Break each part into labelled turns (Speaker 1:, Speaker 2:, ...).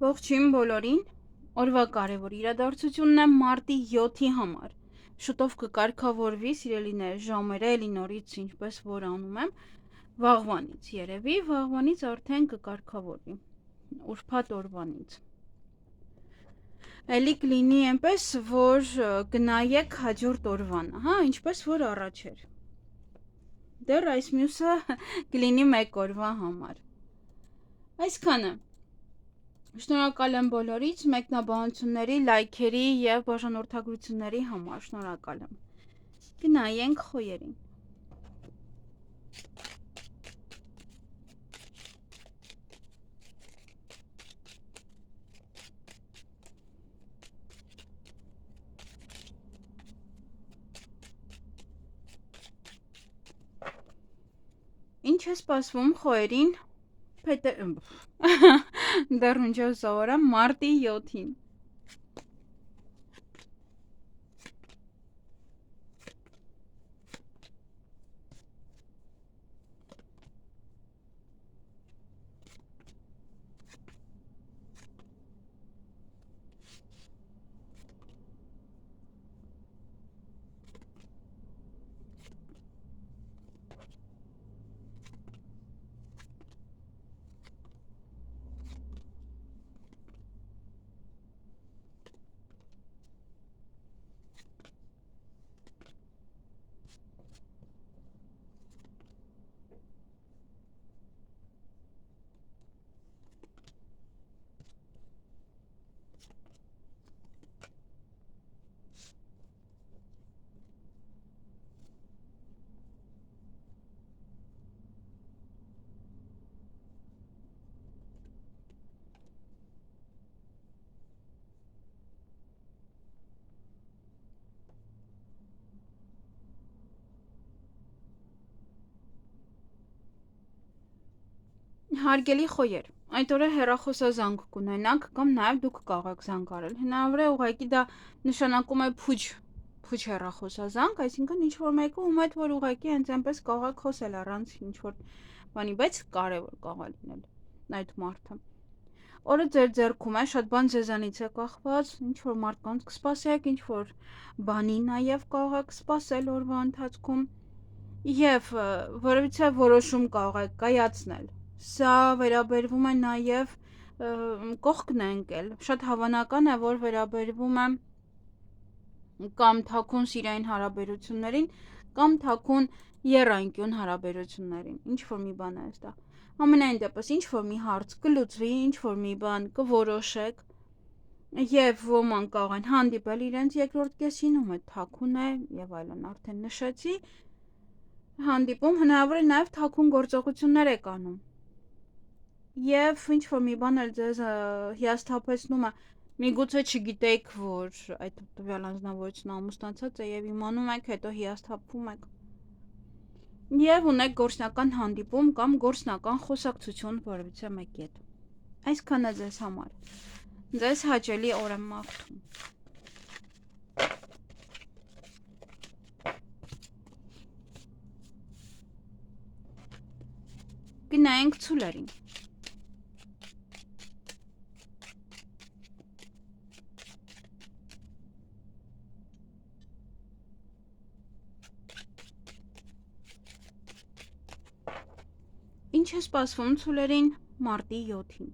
Speaker 1: Ողջույն բոլորին, օրվա կարևոր իրադարձությունն է մարտի 7-ի համար։ Շուտով կկարգավորվի, սիրելիներ, ժամերը էլի նորից ինչպես որ անում եմ, վաղվանից երևի, վաղվանից արդեն կկարգավորվի, ուրբաթ օրվանից։ Էլի կլինի այնպես, որ գնայեք հաջորդ օրվանը, հա, ինչպես որ առաջ էր։ Դեռ այս մյուսը կլինի մեկ օրվա համար։ Այսքանը։ Շնորհակալ եմ բոլորից մեկնաբանությունների, լայքերի եւ բաժանորդագրությունների համար, շնորհակալ եմ։ Գնայենք խոյերին։ Ինչ է սպասվում խոյերին դեռ մինչև սովորեմ մարտի 7-ին։ Հարգելի խոյեր, այդ օրը հեռախոսազանգ կունենաք կամ նաև դուք կարող զանգարել։ Հնարավոր է ուղղակի դա նշանակում է փուչ հեռախոսազանգ, այսինքն ինչ որ մեկը ում հետ որ ուղղակի հենց այնպես կարող խոսել առանց ինչ որ բանի, բայց կարևոր կարող լինել այդ մարդը։ Օրը ձեր ձեռքում է, շատ բան ձեզանից է կախված, ինչ որ մարդկանց կսպասեք, ինչ որ բանի նաև կարող եք սպասել օրվա ընթացքում եւ որովհետեւ որոշում կարող եք կայացնել։ Սա վերաբերվում է նաև կողքն է ընկել։ Շատ հավանական է, որ վերաբերվում է կամ թաքուն սիրային հարաբերություններին, կամ թաքուն եռանկյուն հարաբերություններին։ Ինչ որ մի բան է դա։ Ամենայն դեպս ինչ որ մի հարց կլուծվի, ինչ որ մի բան կորոշեք, եւ ոմանք կարող են հանդիպել իրենց երկրորդ կեսին, ում հետ թաքուն է եւ այլն, արդեն նշեցի։ Հանդիպում հնարավոր է նաև թաքուն գործողություններ եք անում։ Եվ ինչ որ մի բան էլ ձեզ հիասթափեցնում է, միգուցե չգիտեիք, որ այդ տվյալ անձնավորությունը ամուսնացած է եւ իմանում եք, հետո հիասթափվում եք։ Եվ ունեք գործնական հանդիպում կամ գործնական խոսակցություն որևիցե մեկի հետ։ Այսքանը ձեզ համար։ Ձեզ հաճելի օր եմ մաղթում։ Գնայենք ցուլերին։ Ինչ է սպասվում ցուլերին մարտի 7-ին։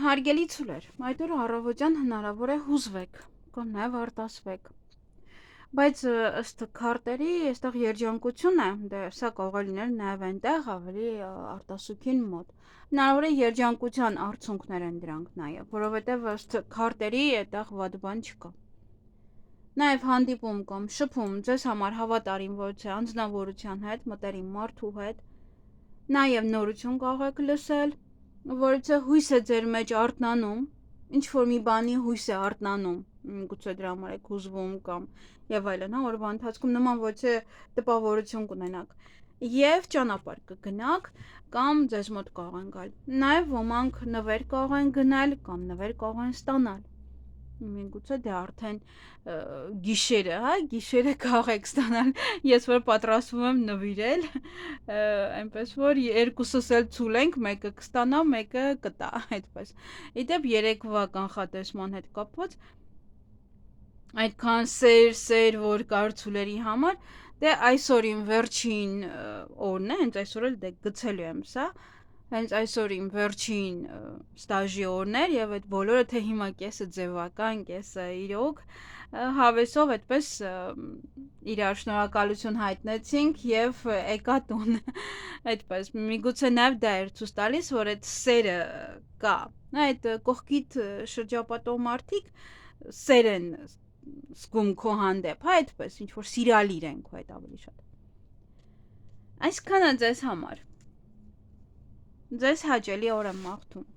Speaker 1: Հարգելի ցուլեր, այդ օրը առավոտյան հնարավոր է հուզվեք կամ նաև արտասվեք։ Բայց ըստ քարտերի, այստեղ երջանկություն է, դե սա կարող է լինել նաև այնտեղ ավելի արտասուքին մոտ։ Հնարավոր է երջանկության արդյունքներ են դրանք նաև, որովհետև ըստ քարտերի այդտեղ վատ բան չկա։ Նաև հանդիպում կամ շփում ձեզ համար հավատարիմ ոչ է անձնավորության հետ, մտերիմ մարդու հետ, նաև նորություն կարող եք լսել, որը հույս է ձեր մեջ արթնանում, ինչ որ մի բանի հույս է արթնանում, գուցե դրա համար եք հուզվում կամ եւ այլն, հա, օրվա ընթացքում նման ոչ է տպավորություն կունենաք եւ ճանապարհ կգնաք կամ ձեզ մոտ կարող են գալ։ Նաեւ ոմանք նվեր կարող են գնել կամ նվեր կարող են ստանալ։ Միգուցե դե արդեն գիշերը, հա, գիշերը կարող եք ստանալ, ես որ պատրաստվում եմ նվիրել, այնպես որ երկուսս էլ ցուլ ենք, մեկը կստանա, մեկը կտա, այդպես։ Իդեպ երեկվա կանխատեսման հետ կապված այդքան սեր, որ կար ցուլերի համար, դե այսօր իմ վերջին օրն է, հենց այսօր էլ դե գցելու եմ սա, հենց այսօր իմ վերջին ստաժի օրն էր եւ այդ բոլորը թե հիմա կեսը ձևական, կեսը իրոք հավեսով այդպես իրար շնորհակալություն հայտնեցինք եւ եկա տուն այդպես միգուցե նաեւ դա էր ցույց տալիս որ այդ սերը կա այդ կողքիդ շրջապատող մարդիկ սեր են զգում քո հանդեպ հա այդպես ինչ որ սիրալիր են քո այդ ավելի շատ այսքանը ձեզ համար ձեզ հաճելի օր եմ մաղթում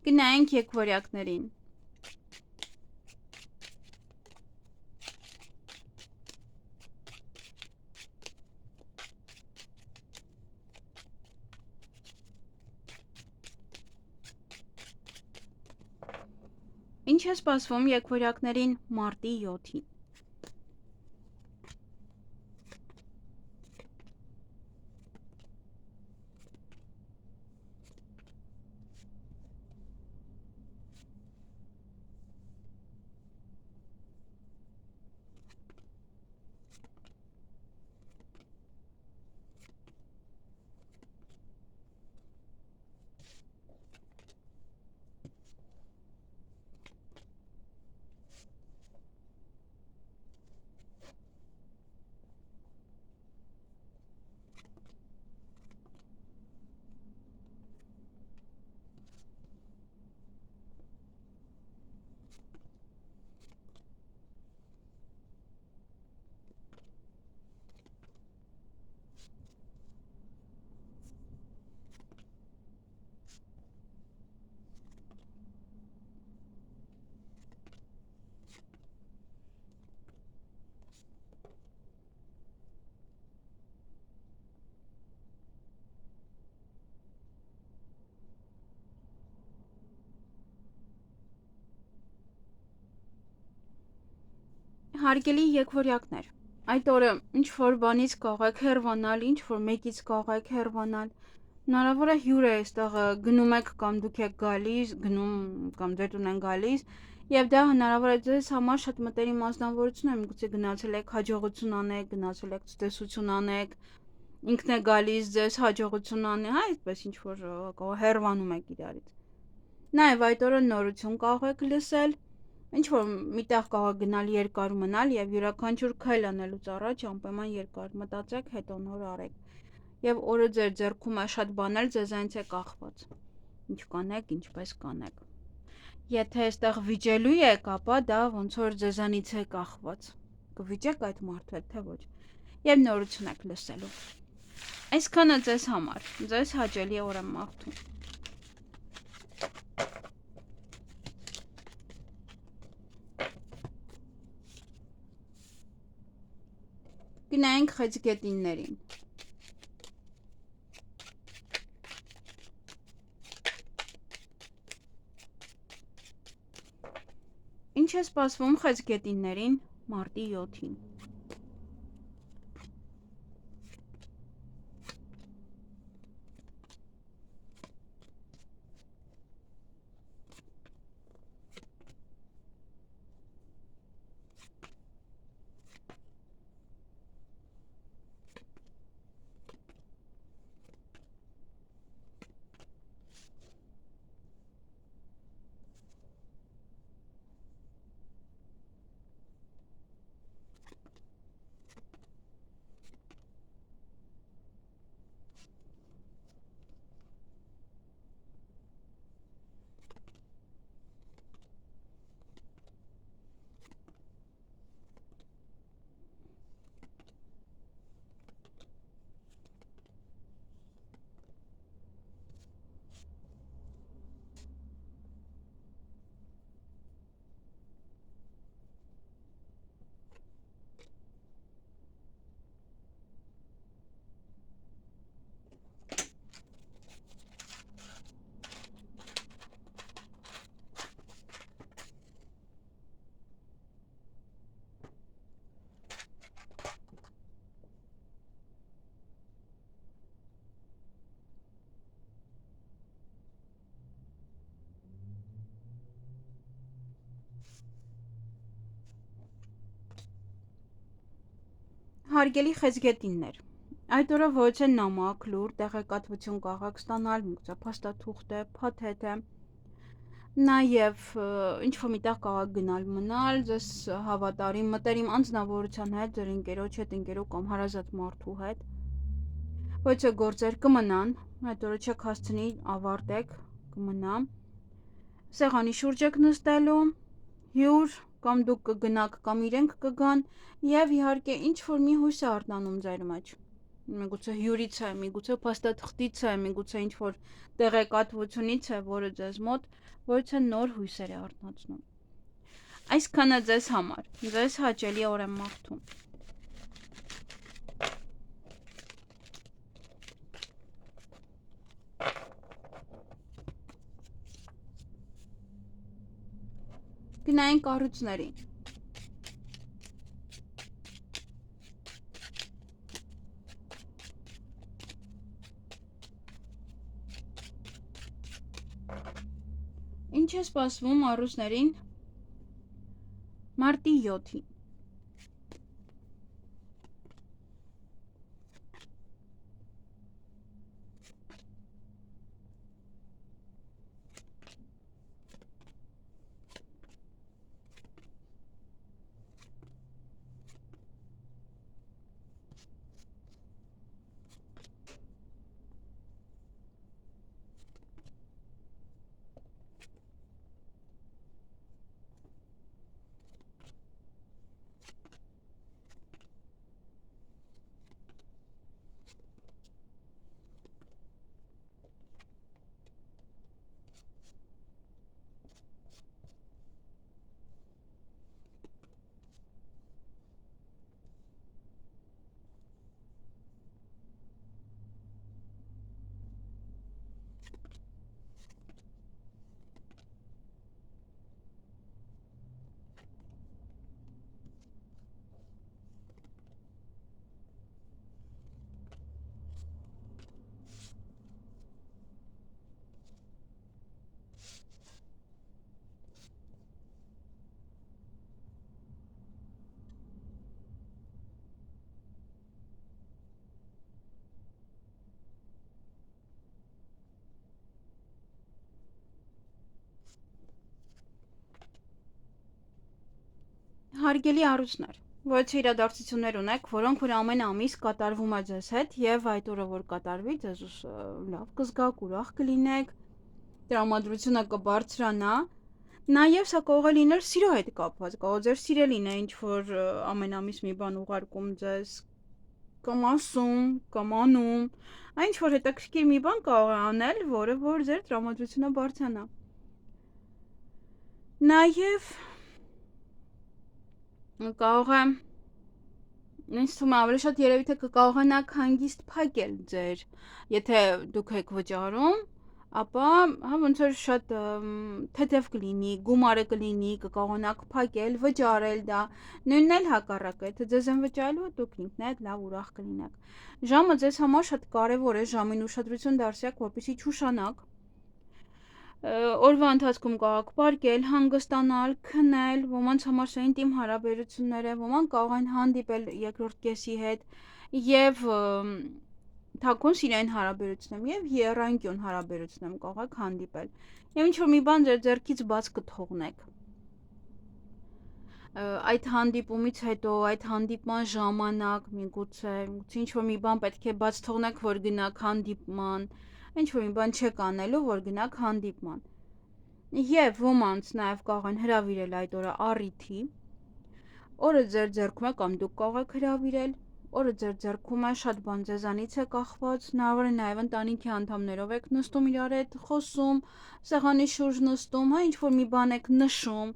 Speaker 1: Գնայինք եկվորյակներին Ինչ է սպասվում եկվորյակներին մարտի 7-ին Հարգելի եկվորյակներ, այդ օրը ինչ որ բանից կարող եք հեռվանալ, ինչ որ մեկից կարող եք հեռվանալ, հնարավոր է հյուր է այստեղ գնում եք կամ դուք եք գալիս, գնում կամ ձեր տուն են գալիս, եւ դա հնարավոր է ձեզ համար շատ մտերիմ մասնավորություն է, միգուցե գնացել եք հաջողություն անեք, գնացել եք ցտեսություն անեք, ինքն է գալիս ձեզ հաջողություն անի, հա, այդպես ինչ որ կարող հեռվանում եք իրարից։ Նաեւ այդ օրը նորություն կարող եք լսել Ինչ որ միտեղ կարող գնալ երկար մնալ եւ յուրաքանչյուր քայլ անելուց առաջ անպայման երկար մտածեք, հետո նոր արեք։ Եվ օրը ձեր ձեռքում է շատ բաներ ձեզանից է կախված։ Ինչ կանեք, ինչպես կանեք։ Եթե այստեղ վիճելու եք, ապա դա ոնց որ ձեզանից է կախված։ Կվիճեք այդ մարդու հետ, թե ոչ։ Եվ նորություն եք լսելու։ Այսքանը ձեզ համար։ Ձեզ հաճելի օր եմ մաղթում։ Գնայինք խեցգետիններին։ Ինչ է սպասվում խեցգետիններին մարտի 7-ին։ Հարգելի խեցգետիններ, այդ օրը ոչ է նամակ, լուր, տեղեկատվություն կարող ստանալ, միգուցե փաստաթուղթ է, փաթեթ է, նաև ինչ-որ միտեղ կարող գնալ մնալ, ձեզ հավատարիմ մտերիմ անձնավորության հետ, ձեր ընկերոջ հետ, ընկերու կամ հարազատ մարդու հետ, ոչ է գործեր կմնան, այդ օրը չեք հասցնի, ավարտեք, կմնա, սեղանի շուրջ եք նստելու, հյուր կամ դուք կգնաք կամ իրենք կգան եւ իհարկե ինչ որ մի հույս է արթնանում ձեր մեջ։ Միգուցե հյուրից է, միգուցե փաստաթղթից է, միգուցե ինչ որ տեղեկատվությունից է, որը ձեզ մոտ ոչ է նոր հույսեր է արթնացնում։ Այսքանը ձեզ համար, ձեզ հաճելի օր եմ մաղթում։ Գնային կառույցներին։ Ինչ է սպասվում առուսներին մարտի 7-ին։ Հարգելի առուսներ, ոչ իրադարձություններ ունեք, որոնք որ ամեն ամիս կատարվում է ձեզ հետ եւ այդ օրը որ կատարվի, ձեզ լավ կզգաք, ուրախ կլինեք, տրամադրությունը կբարձրանա, նաեւ սա կարող է լինել սիրո հետ կապված, կարող ձեր սիրելին է ինչ որ ամեն ամիս մի բան ուղարկում ձեզ, կամ ասում, կամ անում, այն ինչ որ հետաքրքիր մի բան կարող է անել, որը որ ձեր տրամադրությունը բարձրանա։ Նաեւ կարող է ինձ թվում է ավելի շատ երևի թե կկարողանաք հանգիստ փակել ձեր, եթե դուք եք վճարում, ապա հա ոնց որ շատ թեթև կլինի, գումարը կլինի, կկարողանաք փակել, վճարել դա, նույնն էլ հակառակը, եթե ձեզ են վճարելու, դուք ինքներդ լավ ուրախ կլինեք։ Ժամը ձեզ համար շատ կարևոր է, ժամին ուշադրություն դարձրեք, որպեսզի չուշանաք։ Օրվա ընթացքում կարող պարկել, հանգստանալ, քնել, ոմանց համար սա ինտիմ հարաբերություններ է, ոմանք կարող են հանդիպել երկրորդ կեսի հետ եւ թաքուն սիրային հարաբերություններում եւ եռանկյուն հարաբերություններում կարող եք հանդիպել։ Եվ ինչ որ մի բան ձեր ձեռքից բաց կթողնեք։ Այդ հանդիպումից հետո, այդ հանդիպման ժամանակ, միգուցե ինչ որ մի բան պետք է բաց թողնեք, որ գնաք հանդիպման, ինչ որ մի բան չեք անելու, որ գնաք հանդիպման։ Եվ ոմանց նաև կարող են հրավիրել այդ օրը առիթի, օրը ձեր ձեռքում է կամ դուք կարող եք հրավիրել, օրը ձեր ձեռքում է, շատ բան ձեզանից է կախված, հնարավոր է նաև ընտանիքի անդամներով եք նստում իրար հետ, խոսում, սեղանի շուրջ նստում, հա ինչ որ մի բան եք նշում,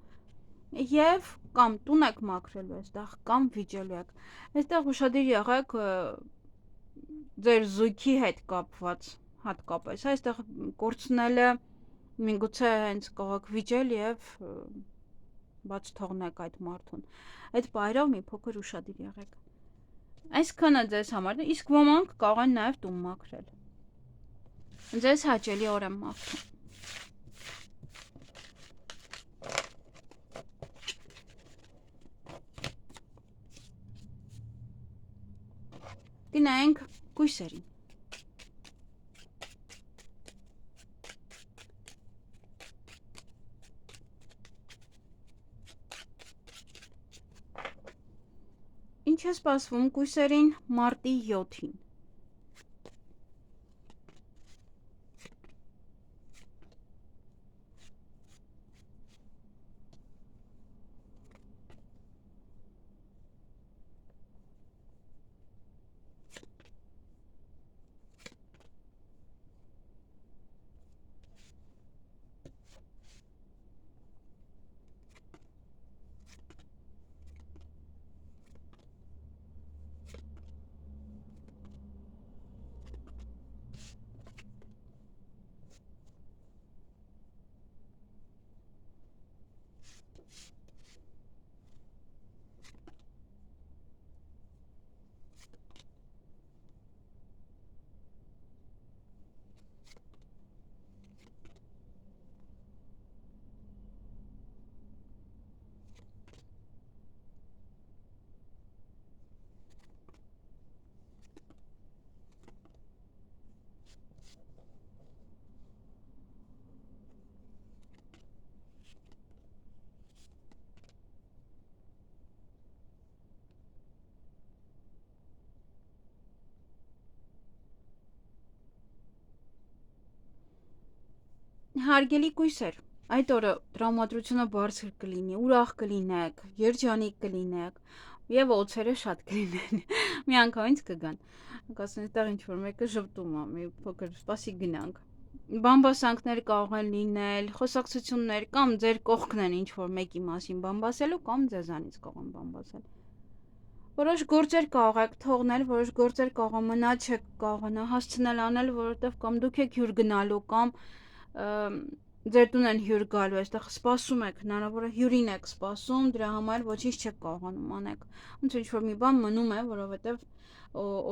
Speaker 1: եւ կամ տուն եք մաքրելու այստեղ, կամ վիճելու եք։ Այստեղ ուշադիր եղեք ձեր զույգի հետ կապված հատկապես, այստեղ կորցնելը միգուցե հենց կարող եք վիճել եւ բաց թողնեք այդ մարդուն։ Այդ բայրով մի փոքր ուշադիր եղեք։ Այսքանը ձեզ համար, իսկ ոմանք կարող են նաև տուն մաքրել։ Ձեզ հաճելի օր եմ մաղթում։ Գնայինք կույսերին։ Ինչ է սպասվում կույսերին մարտի 7-ին։ Հարգելի կույսեր, այդ օրը տրամադրությունը բարձր կլինի, ուրախ կլինեք, երջանիկ կլինեք եւ օծերը շատ կլինեն։ Միանգամից կգան։ Կասեն, այդտեղ ինչ որ մեկը ժպտում է, մի փոքր սպասի գնանք։ Բամբասանքներ կարող են լինել, խոսակցություններ կամ ձեր կողքն են ինչ որ մեկի մասին բամբասելու կամ ձեզանից կարող են բամբասել։ Որոշ գործեր կարող եք թողնել, որոշ գործեր կարող մնալ չեք կարողանա հասցնել անել, որովհետև կամ դուք եք հյուր գնալու կամ ձեր տուն են հյուր գալու, այստեղ սպասում եք, հնարավոր է հյուրին եք սպասում, դրա համար ոչինչ չեք կարողանում անեք։ Ոնց ինչ որ մի բան մնում է, որովհետև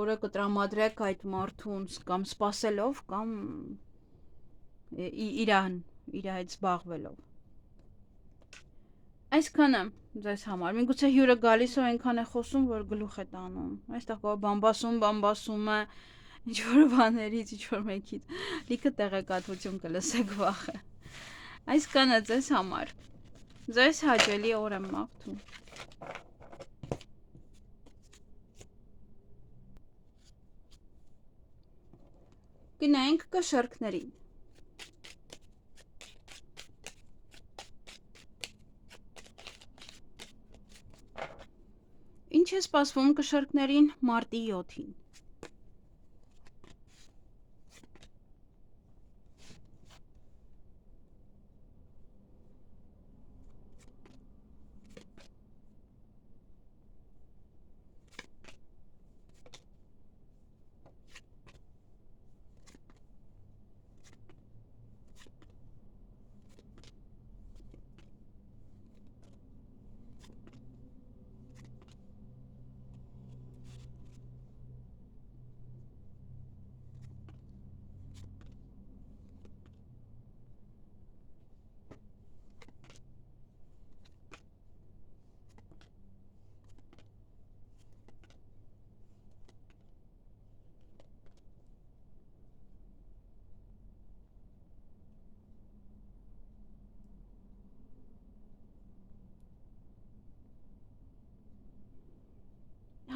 Speaker 1: օրը կտրամադրեք այդ մարդուն կամ սպասելով կամ իր հետ զբաղվելով։ Այսքանը ձեզ համար։ Միգուցե հյուրը գալիս ու այնքան է խոսում, որ գլուխ է տանում։ Այստեղ կողը բամբասում է ինչ որ բաներից, ինչ որ մեկից։ Լիքը տեղեկատվություն կլսեք վախը։ Այսքանը ձեզ համար։ Ձեզ հաճելի օր եմ մաղթում։ Գնայինք կշեռքներին։ Ինչ է սպասվում կշեռքներին մարտի 7-ին։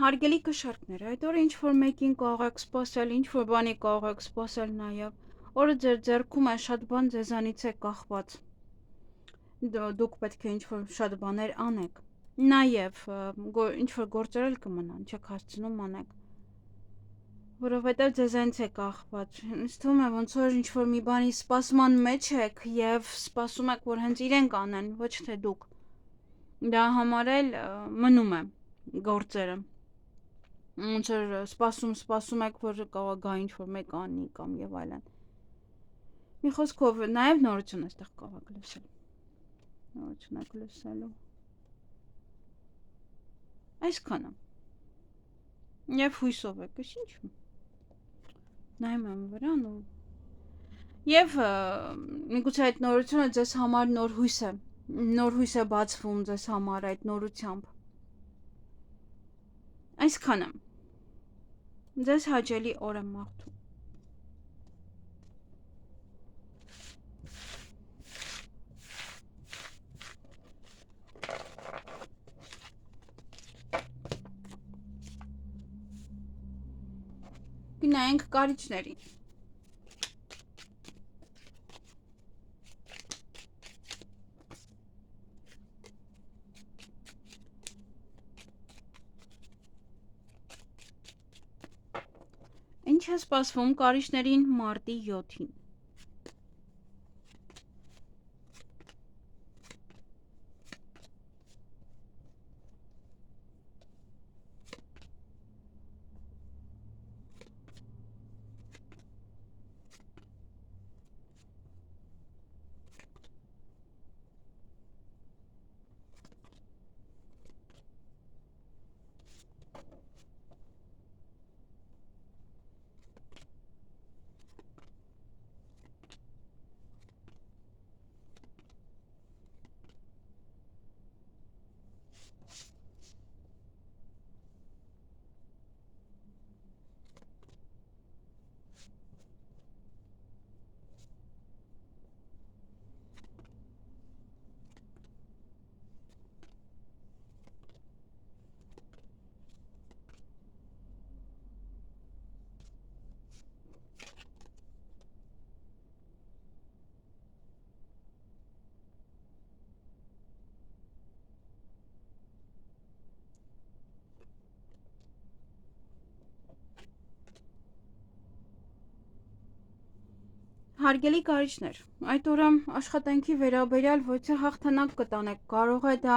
Speaker 1: Հարգելի կշեռքներ, այդ օրը ինչ որ մեկին կարող եք սպասել, ինչ որ բանի կարող եք սպասել նաև։ Օրը ձեր ձեռքում է շատ բան ձեզանից է կախված։ Դուք պետք է ինչ որ շատ բաներ անեք։ Նաև ինչ որ գործեր էլ կմնան, չեք հասցնում անեք։ Որովհետև ձեզանից է կախված։ Ինձ թվում է ոնց որ ինչ որ մի բանի սպասման մեջ եք եւ սպասում եք, որ հենց իրենք անեն, ոչ թե դուք։ Դա համար էլ մնում է գործերը։ Ոնց որ սպասում եք, որ կարող գա ինչ որ մեկ անի կամ եւ այլն։ Մի խոսքով նաեւ նորություն էստեղ կարող եք լսել։ Նորություն եք լսելու։ Այսքանը։ Եվ հույսով եք, ինչ։ Նայում եմ վրան ու եւ միգուցե այդ նորությունը ձեզ համար նոր հույս է բացվում ձեզ համար այդ նորությամբ։ Այսքանը։ Ձեզ հաճելի օր եմ մաղթում։ Գնայինք կարիճներին։ Ինչ է սպասվում կարիճներին մարտի 7-ին։ Հարգելի կարիճներ, այդ օրը աշխատանքի վերաբերյալ ոչ թե հաղթանակ կտանեք, կարող է դա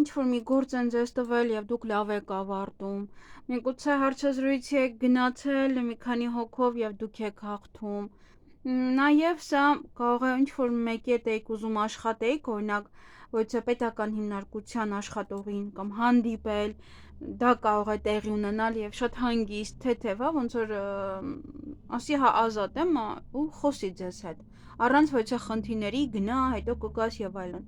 Speaker 1: ինչ-որ մի գործ են ձեզ տվել և դուք լավ եք ավարտում, միգուցե հարցազրույցի եք գնացել մի քանի հոգով և դուք եք հաղթում, նաև սա կարող է ինչ-որ մեկի հետ եք ուզում աշխատեիք, օրինակ ոչ թե պետական հիմնարկության աշխատողին կամ հանդիպել, դա կարող է տեղի ունենալ և շատ հանգիստ, թեթև, ոնց որ ասի հա ազատ եմ ու խոսի ձեզ հետ, առանց ոչ թե խնդիրների գնա, հետո կգաս և այլն։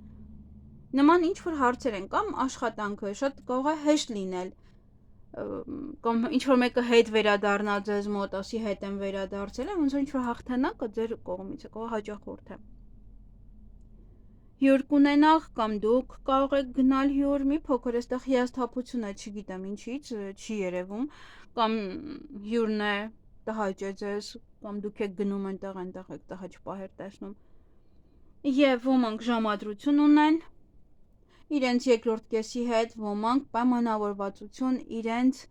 Speaker 1: Նման ինչ-որ հարցեր են կամ աշխատանքը շատ կարող է հեշտ լինել, կամ ինչ-որ մեկը հետ վերադառնա ձեզ մոտ, ասի հետ եմ վերադարձել, ոնց որ ինչ-որ հաղթանակը ձեր կողմից է, կարող հաճախորդ է։ Հյուր կունենալ կամ դուք կարող եք գնալ հյուր, մի փոքր էստեղ հիասթափություն է, չգիտեմ ինչից, չի երևում, կամ հյուրն է տհաճ է ձեզ, կամ դուք եք գնում այնտեղ եք տհաճ պահեր տեսնում։ Եվ ոմանք ժամադրություն ունեն իրենց երկրորդ կեսի հետ, ոմանք պայմանավորվածություն իրենց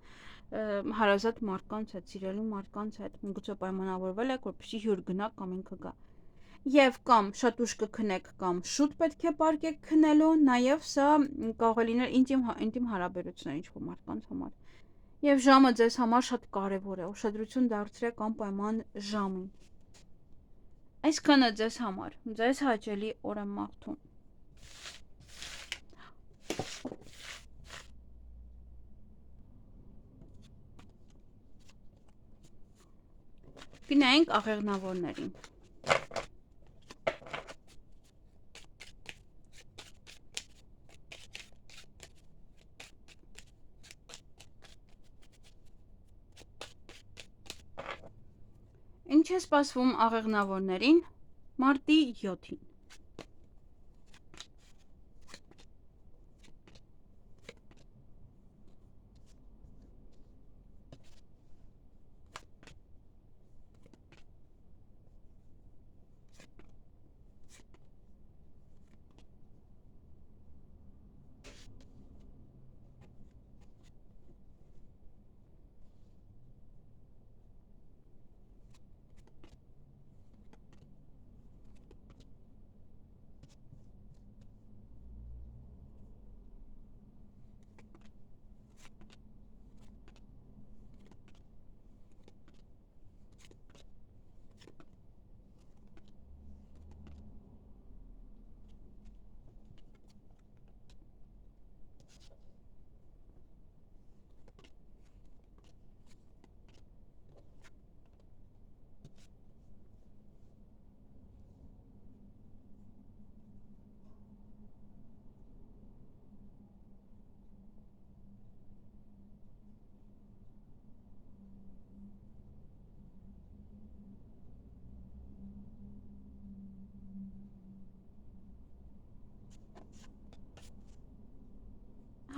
Speaker 1: հարազատ մարդկանց հետ, սիրելի մարդկանց հետ, միգուցե պայմանավորվել եք, որպեսզի հյուր գնաք կամ ինքը գա։ Եվ կամ շատ ուշ կքնեք, կամ շուտ պետք է պարկեք քնելու, նաև սա կարող է լինել ինտիմ հարաբերություններ ինչ-որ մարդկանց համար։ Եվ ժամը ձեզ համար շատ կարևոր է, ուշադրություն դարձրեք անպայման ժամին։ Այսքանը ձեզ համար, ձեզ հաճելի օր եմ մաղթում։ Գնայինք աղեղնավորներին։ Ինչ է սպասվում աղեղնավորներին մարտի 7-ին։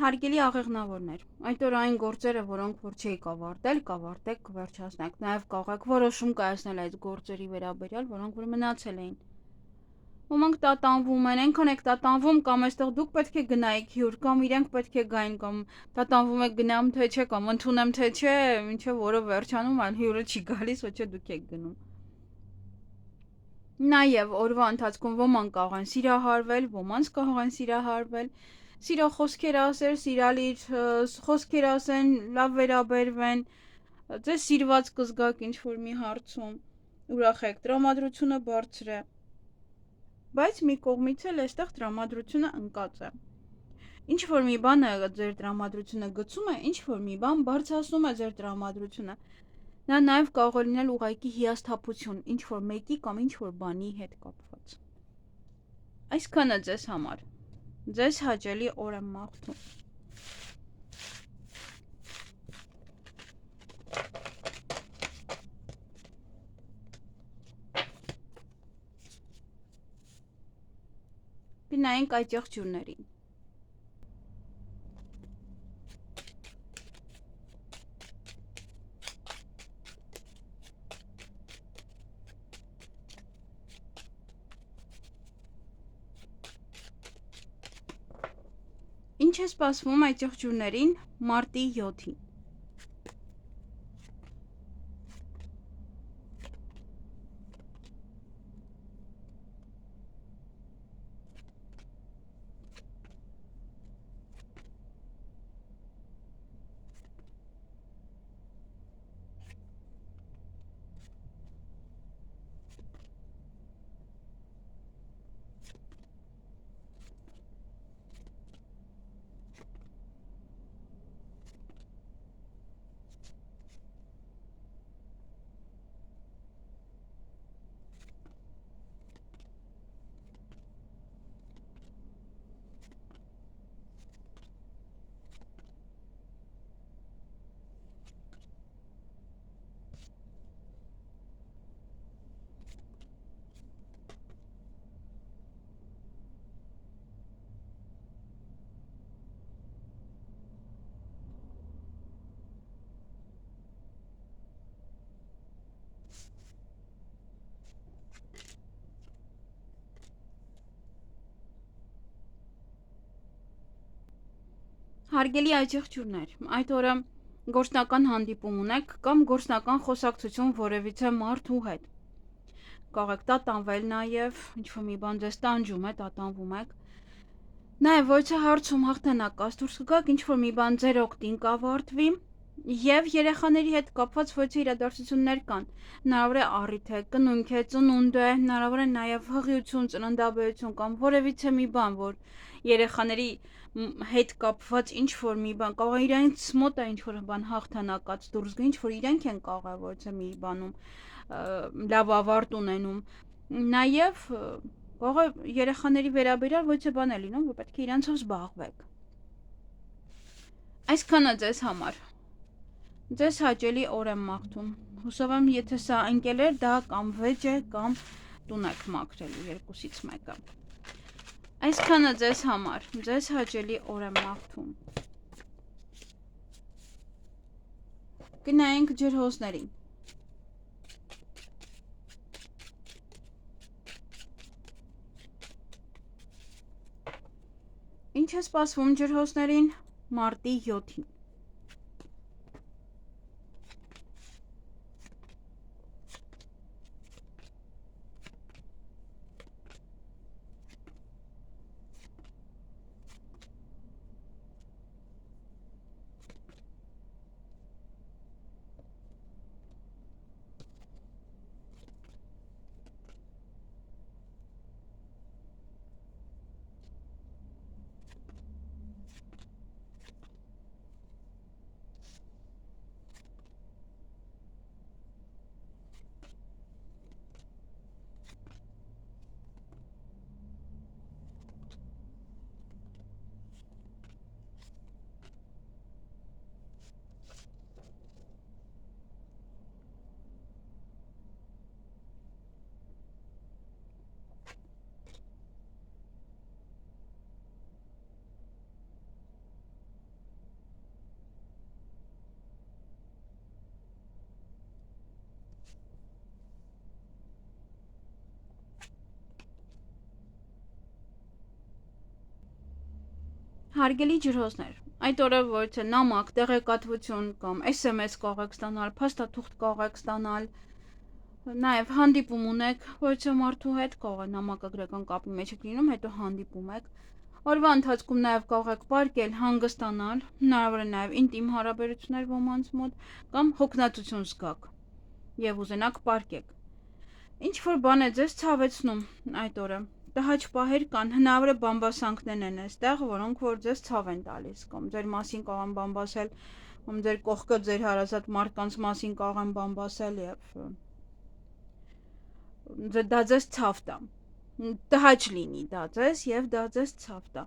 Speaker 1: Հարգելի աղեղնավորներ, այդ օր այն գործերը, որոնք որ չէի կավարտել, կավարտեք, կվերջացնեք, նաև կարող որոշում կայացնել այդ գործերի վերաբերյալ, որոնք որ մնացել էին։ Ոմանք տատանվում են, այնքան եք տատանվում, կամ այստեղ դուք պետք է գնայիք հյուր, կամ իրենք պետք է գային, կամ տատանվում եք գնամ թե չէ, կամ ընդունեմ թե չէ, մինչև որը վերջանում, այլ հյուրը չի գալիս, ոչ է դուք եք գնում։ Նաև օրվա ընթացքում ոմանք կարող են սիրահարվել, ոմանց կարող են սիրահարվել, սիրո խոսքեր ասել, սիրալիր խոսքեր ասեն, լավ վերաբերվեն, ձեզ սիրված կզգաք ինչ-որ մի հարցում, ուրախ եք, տրամադրությունը բարձր է, բայց մի կողմից էլ այստեղ տրամադրությունը ընկած է։ Ինչ-որ մի բանը ձեր տրամադրությունը գցում է, ինչ-որ մի բան բարձրացնում է ձեր տրամադրությունը։ Նա նաև կարող է լինել ուղղակի հիասթափություն, ինչ-որ մեկի կամ ինչ-որ բանի հետ կապված։ Այսքանը ձեզ համար։ Ձեզ հաճելի օր եմ մաղթում։ Գնայինք այդ եղջյուրներին։ Ինչ է սպասվում այդ եղջյուրներին մարտի 7-ին։ Հարգելի աջեղջյուրներ, այդ օրը գործնական հանդիպում ունեք կամ գործնական խոսակցություն որևիցե մարդու հետ։ Կարող եք տատանվել նաև, ինչ-որ մի բան ձեզ տանջում է, տատանվում եք։ Նաև ոյցը հարցում հաղթանակած դուրս կգաք, ինչ-որ մի բան ձեր օգտին կավարտվի, եւ երեխաների հետ կապված ոյցը իրադարձություններ կան։ Հնարավոր է առիթ է, կնունք է, ծնունդ է, հնարավոր է նաև հղիություն, ծննդաբերություն կամ որևիցե մի բան, որ երեխաների հետ կապված ինչ-որ մի բան, կարող է իրենց մոտ է ինչ-որ բան հաղթանակած դուրս գա, ինչ-որ իրենք են կարող ոյցը մի բանում լավ ավարտ ունենում։ Նաև կարող է երեխաների վերաբերյալ ոյցը բան է լինում, որ պետք է իրենցով զբաղվեք։ Այսքանը ձեզ համար։ Ձեզ հաճելի օր եմ մաղթում։ Հուսով եմ, եթե սա ընկել էր, դա կամ վեճ է, կամ տուն եք մաքրելու երկուսից մեկը։ Այսքանը ձեզ համար, ձեզ հաճելի օր եմ մաղթում։ Գնայինք ջրհոսներին։ Ինչ է սպասվում ջրհոսներին մարտի 7-ին։ Հարգելի ջրհոսներ, այդ օրը որ թե նամակ, տեղեկատվություն կամ SMS կարող եք ստանալ, փաստաթուղթ կարող եք ստանալ, նաև հանդիպում ունեք, որ թե մարդու հետ կարող է նամակը գրական կապի մեջ եք լինում, հետո հանդիպում եք։ Օրվա ընթացքում նաև կարող եք պարկել, հանգստանալ, հնարավոր է նաև ինտիմ հարաբերություններ ոմանց մոտ կամ հոգնածություն զգաք եւ ուզենաք պարկեք։ Ինչ որ բան է ձեզ ցավեցնում այդ օրը։ Տհաճ պահեր կան, հնարավոր է բամբասանքներ են այստեղ, որոնք որ ձեզ ցավ են տալիս, կամ ձեր մասին կարող են բամբասել, կամ ձեր կողքը ձեր հարազատ մարդկանց մասին կարող են բամբասել եւ դա ձեզ ցավ տա։ Տհաճ լինի դա ձեզ եւ դա ձեզ ցավ տա։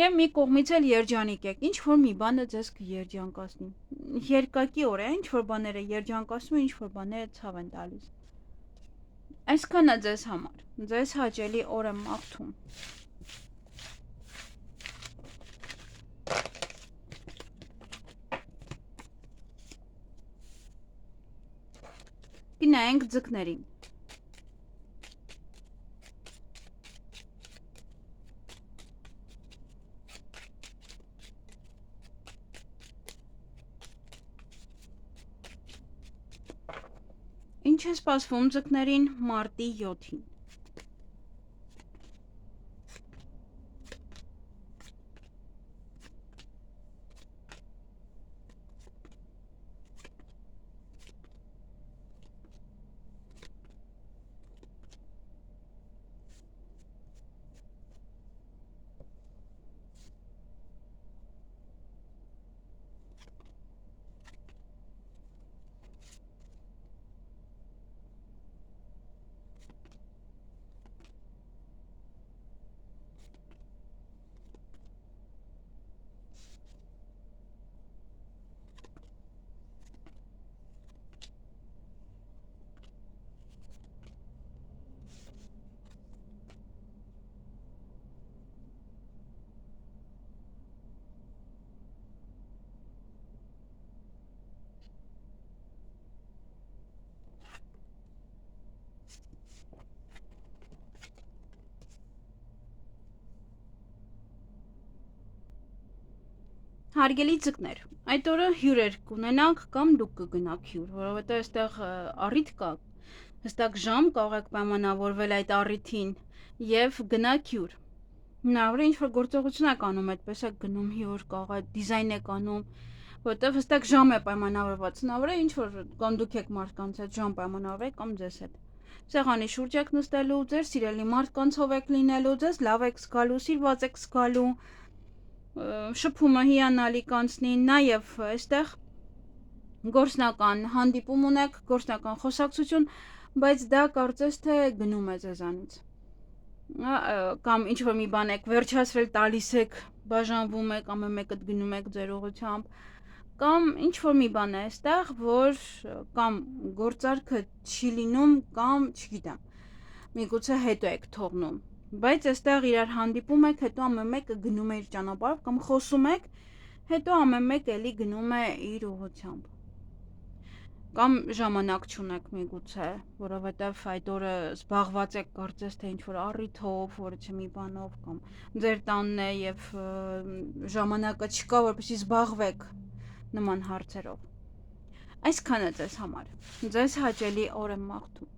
Speaker 1: Եվ մի կողմից էլ երջանիկ եք, ինչ որ մի բանը ձեզ կերջանկացնի։ Երկակի օր է, ինչ որ բաները երջանկացնում, ինչ որ բաները ցավ են տալիս։ Այսքանը ձեզ համար, ձեզ հաճելի օր եմ մաղթում։ Գնայինք ձկներին։ Ինչ է սպասվում ձկներին մարտի 7-ին։ Հարգելի ձկներ, այդ օրը հյուրեր կունենաք կամ դուք կգնաք հյուր, որովհետև այստեղ առիթ կա, հստակ ժամ կարող եք պայմանավորվել այդ առիթին եւ գնաք հյուր։ Հնարավոր է ինչ-որ գործողություն եք անում, այդպես եք գնում հյուր, կարող է դիզայն եք անում, որովհետև հստակ ժամ է պայմանավորված։ Հնարավոր է ինչ-որ կամ դուք եք մարդկանց հետ ժամ պայմանավորել կամ ձեզ հետ։ Սեղանի շուրջ եք նստելու, ձեր սիրելի մարդկանցով եք լինելու, ձեզ լավ եք զգալու, սիրված եք զգալու, շփումը հիանալի կանցնի, նաև այստեղ գործնական հանդիպում ունեք, գործնական խոսակցություն, բայց դա կարծես թե գնում է ձեզանից։ Կամ ինչ-որ մի բան եք վերջացրել, տալիս եք, բաժանվում եք, ամեն մեկը գնում եք ձեր ուղղությամբ, կամ ինչ-որ մի բան է այստեղ, որ կամ գործարքը չի լինում, կամ չգիտեմ, միգուցե հետո եք թողնում։ Բայց այստեղ իրար հանդիպում եք, հետո ամեն մեկը գնում է իր ճանապարհով կամ խոսում եք, հետո ամեն մեկը էլի գնում է իր ուղղությամբ։ Կամ ժամանակ չունեք միգուցե, որովհետև այդ օրը զբաղված եք կարծես թե ինչ-որ առիթով, որը չէ մի բանով կամ ձեր տանն է եւ ժամանակը չկա, որպեսզի զբաղվեք նման հարցերով։ Այսքանը ձեզ համար։ Ձեզ հաճելի օր եմ մաղթում։